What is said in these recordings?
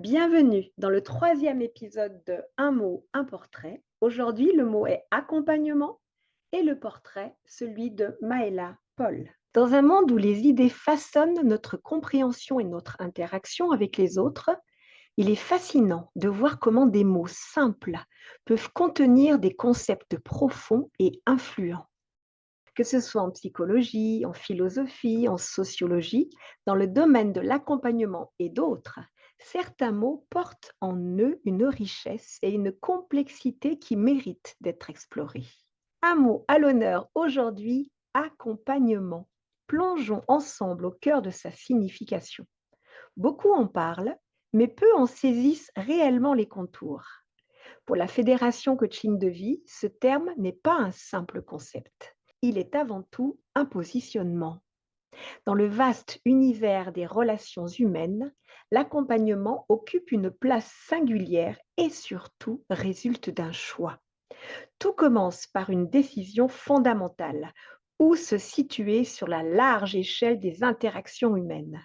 Bienvenue dans le troisième épisode de Un mot, un portrait. Aujourd'hui, le mot est accompagnement et le portrait, celui de Maëla Paul. Dans un monde où les idées façonnent notre compréhension et notre interaction avec les autres, il est fascinant de voir comment des mots simples peuvent contenir des concepts profonds et influents. Que ce soit en psychologie, en philosophie, en sociologie, dans le domaine de l'accompagnement et d'autres, certains mots portent en eux une richesse et une complexité qui méritent d'être explorés. Un mot à l'honneur aujourd'hui, accompagnement. Plongeons ensemble au cœur de sa signification. Beaucoup en parlent, mais peu en saisissent réellement les contours. Pour la Fédération Coaching de Vie, ce terme n'est pas un simple concept. Il est avant tout un positionnement. Dans le vaste univers des relations humaines, l'accompagnement occupe une place singulière et surtout résulte d'un choix. Tout commence par une décision fondamentale: où se situer sur la large échelle des interactions humaines.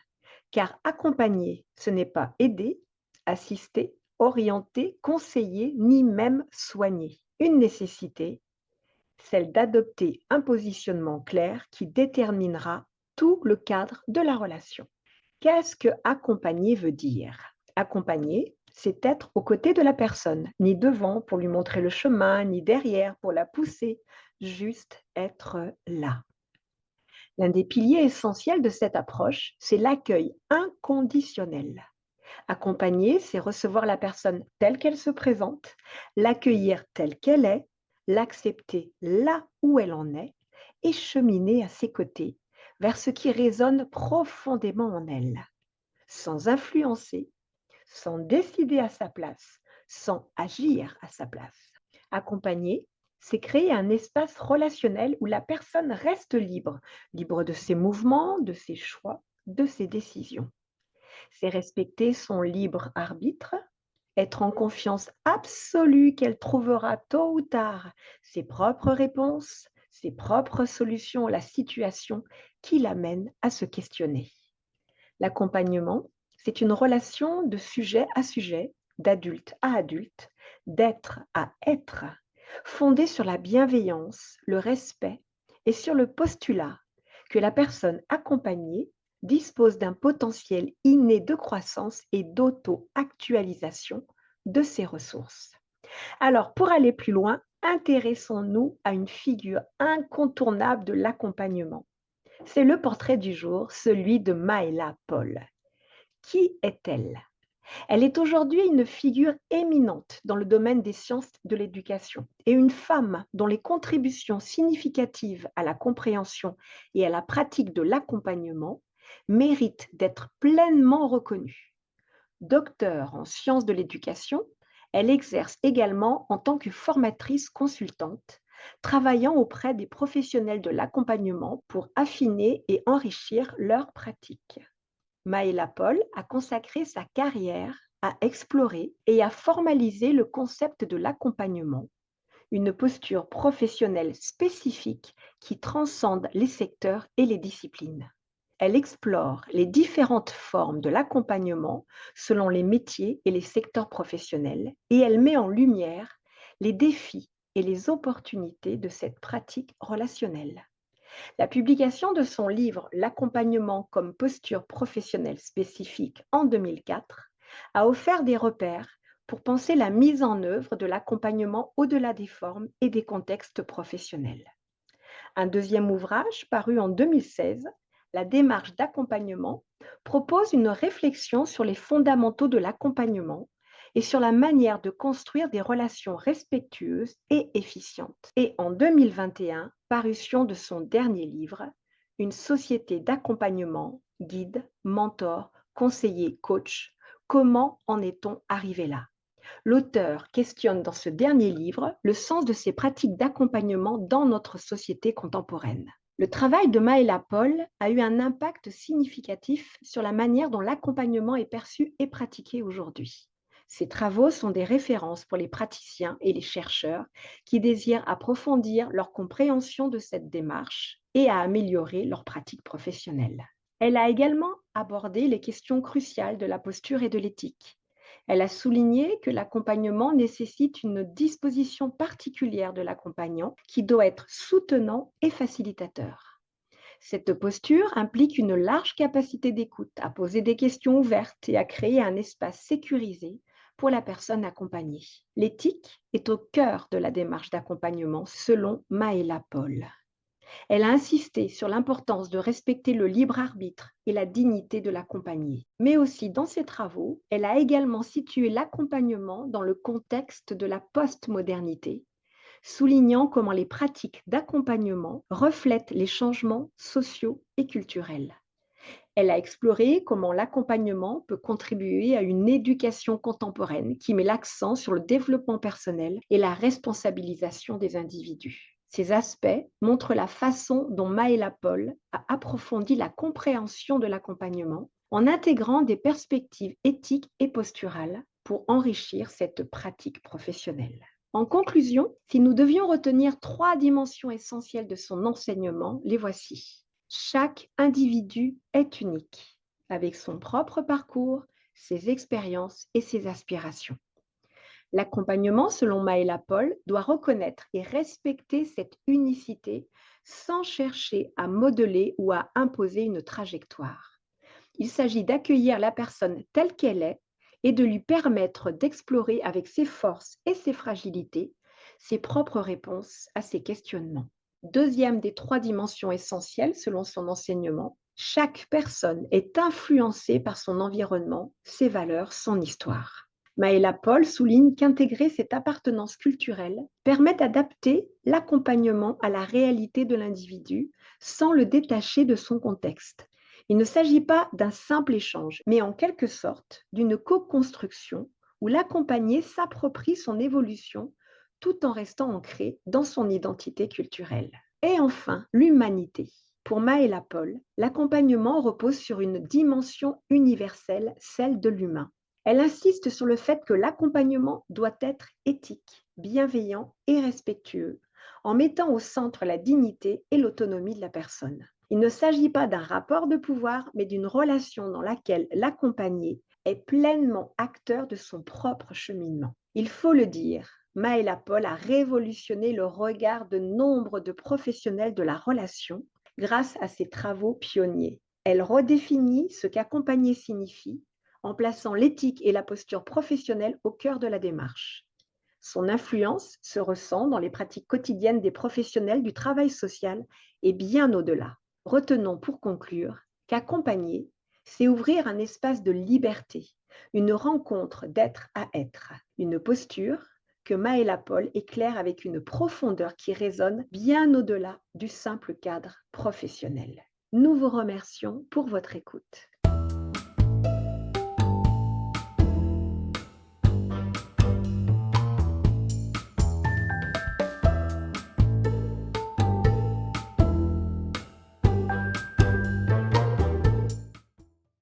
Car accompagner, ce n'est pas aider, assister, orienter, conseiller, ni même soigner. Une nécessité, celle d'adopter un positionnement clair qui déterminera tout le cadre de la relation. Qu'est-ce que accompagner veut dire? Accompagner, c'est être aux côtés de la personne, ni devant pour lui montrer le chemin, ni derrière pour la pousser, juste être là. L'un des piliers essentiels de cette approche, c'est l'accueil inconditionnel. Accompagner, c'est recevoir la personne telle qu'elle se présente, l'accueillir telle qu'elle est, l'accepter là où elle en est et cheminer à ses côtés vers ce qui résonne profondément en elle, sans influencer, sans décider à sa place, sans agir à sa place. Accompagner, c'est créer un espace relationnel où la personne reste libre, libre de ses mouvements, de ses choix, de ses décisions. C'est respecter son libre arbitre, être en confiance absolue qu'elle trouvera tôt ou tard ses propres réponses, ses propres solutions à la situation qui l'amène à se questionner. L'accompagnement, c'est une relation de sujet à sujet, d'adulte à adulte, d'être à être, fondée sur la bienveillance, le respect et sur le postulat que la personne accompagnée dispose d'un potentiel inné de croissance et d'auto-actualisation de ses ressources. Alors, pour aller plus loin, intéressons-nous à une figure incontournable de l'accompagnement. C'est le portrait du jour, celui de Maëla Paul. Qui est-elle? Elle est aujourd'hui une figure éminente dans le domaine des sciences de l'éducation et une femme dont les contributions significatives à la compréhension et à la pratique de l'accompagnement méritent d'être pleinement reconnues. Docteure en sciences de l'éducation, elle exerce également en tant que formatrice consultante, travaillant auprès des professionnels de l'accompagnement pour affiner et enrichir leurs pratiques. Maëla Paul a consacré sa carrière à explorer et à formaliser le concept de l'accompagnement, une posture professionnelle spécifique qui transcende les secteurs et les disciplines. Elle explore les différentes formes de l'accompagnement selon les métiers et les secteurs professionnels et elle met en lumière les défis et les opportunités de cette pratique relationnelle. La publication de son livre L'accompagnement comme posture professionnelle spécifique en 2004 a offert des repères pour penser la mise en œuvre de l'accompagnement au-delà des formes et des contextes professionnels. Un deuxième ouvrage, paru en 2016, La démarche d'accompagnement, propose une réflexion sur les fondamentaux de l'accompagnement et sur la manière de construire des relations respectueuses et efficientes. Et en 2021, parution de son dernier livre, Une société d'accompagnement, guide, mentor, conseiller, coach. Comment en est-on arrivé là? L'auteur questionne dans ce dernier livre le sens de ces pratiques d'accompagnement dans notre société contemporaine. Le travail de Maëla Paul a eu un impact significatif sur la manière dont l'accompagnement est perçu et pratiqué aujourd'hui. Ces travaux sont des références pour les praticiens et les chercheurs qui désirent approfondir leur compréhension de cette démarche et à améliorer leur pratique professionnelle. Elle a également abordé les questions cruciales de la posture et de l'éthique, Elle a souligné que l'accompagnement nécessite une disposition particulière de l'accompagnant qui doit être soutenant et facilitateur. Cette posture implique une large capacité d'écoute, à poser des questions ouvertes et à créer un espace sécurisé pour la personne accompagnée. L'éthique est au cœur de la démarche d'accompagnement selon Maëla Paul. Elle a insisté sur l'importance de respecter le libre arbitre et la dignité de l'accompagné. Mais aussi dans ses travaux, elle a également situé l'accompagnement dans le contexte de la postmodernité, soulignant comment les pratiques d'accompagnement reflètent les changements sociaux et culturels. Elle a exploré comment l'accompagnement peut contribuer à une éducation contemporaine qui met l'accent sur le développement personnel et la responsabilisation des individus. Ces aspects montrent la façon dont Maëla Paul a approfondi la compréhension de l'accompagnement en intégrant des perspectives éthiques et posturales pour enrichir cette pratique professionnelle. En conclusion, si nous devions retenir 3 dimensions essentielles de son enseignement, les voici. Chaque individu est unique, avec son propre parcours, ses expériences et ses aspirations. L'accompagnement, selon Maëla Paul, doit reconnaître et respecter cette unicité sans chercher à modeler ou à imposer une trajectoire. Il s'agit d'accueillir la personne telle qu'elle est et de lui permettre d'explorer avec ses forces et ses fragilités ses propres réponses à ses questionnements. Deuxième des 3 dimensions essentielles selon son enseignement, chaque personne est influencée par son environnement, ses valeurs, son histoire. Maëla Paul souligne qu'intégrer cette appartenance culturelle permet d'adapter l'accompagnement à la réalité de l'individu sans le détacher de son contexte. Il ne s'agit pas d'un simple échange, mais en quelque sorte d'une co-construction où l'accompagné s'approprie son évolution tout en restant ancré dans son identité culturelle. Et enfin, l'humanité. Pour Maëla Paul, l'accompagnement repose sur une dimension universelle, celle de l'humain. Elle insiste sur le fait que l'accompagnement doit être éthique, bienveillant et respectueux, en mettant au centre la dignité et l'autonomie de la personne. Il ne s'agit pas d'un rapport de pouvoir, mais d'une relation dans laquelle l'accompagné est pleinement acteur de son propre cheminement. Il faut le dire, Maëla Paul a révolutionné le regard de nombre de professionnels de la relation grâce à ses travaux pionniers. Elle redéfinit ce qu'accompagner signifie en plaçant l'éthique et la posture professionnelle au cœur de la démarche. Son influence se ressent dans les pratiques quotidiennes des professionnels du travail social et bien au-delà. Retenons pour conclure qu'accompagner, c'est ouvrir un espace de liberté, une rencontre d'être à être, une posture que Maëla Paul éclaire avec une profondeur qui résonne bien au-delà du simple cadre professionnel. Nous vous remercions pour votre écoute.